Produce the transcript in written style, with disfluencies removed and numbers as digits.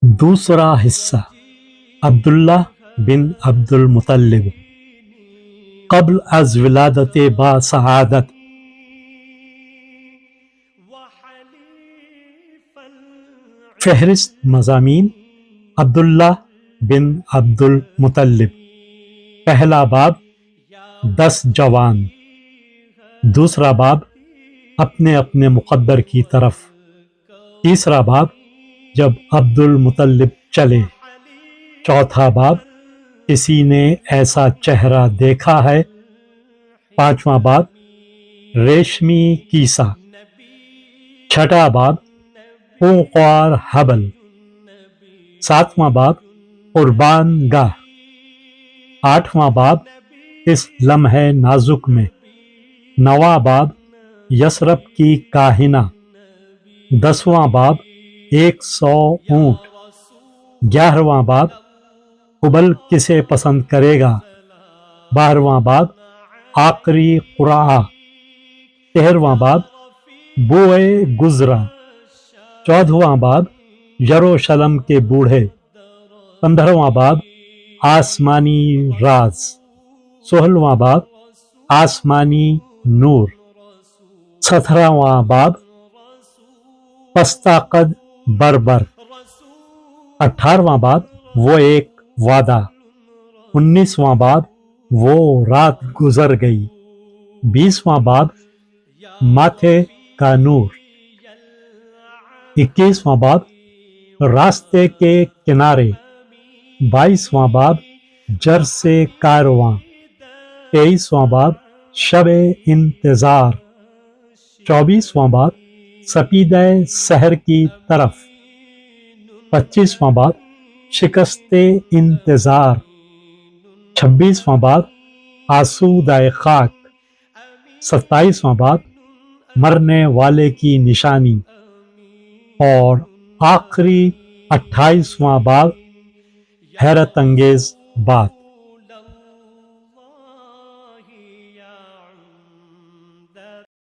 دوسرا حصہ عبداللہ بن عبد المطلب قبل از ولادت با سعادت۔ فہرست مضامین عبداللہ بن عبد المطلب۔ پہلا باب 10 جوان، دوسرا باب اپنے اپنے مقدر کی طرف، تیسرا باب جب عبد المطلب چلے، چوتھا باب کسی نے ایسا چہرہ دیکھا ہے، پانچواں باب ریشمی کیسا، چھٹا باب قوقوار حبل، ساتواں باب قربان گاہ، آٹھواں باب اس لمحے نازک میں، نواں باب یثرب کی کاہنہ، 10واں باب 100 اونٹ، 11واں باب قبل کسے پسند کرے گا، 12واں باب آخری قرعہ، 13واں باب بوئے گزرا، 14واں باب یروشلم کے بوڑھے، 15واں باب آسمانی راز، 16واں باب آسمانی نور، 17واں باب پستہ قد بربر، 18واں باب وہ ایک وعدہ، 19واں باب وہ رات گزر گئی، 20واں باب ماتھے کا نور، 21واں باب راستے کے کنارے، 22واں باب جر سے کارواں، 23واں باب شب انتظار، 24واں باب سپیدہ سحر کی طرف، 25واں باب شکست انتظار، 26واں باب آسودہ خاک، 27واں باب مرنے والے کی نشانی، اور آخری 28واں باب حیرت انگیز بات۔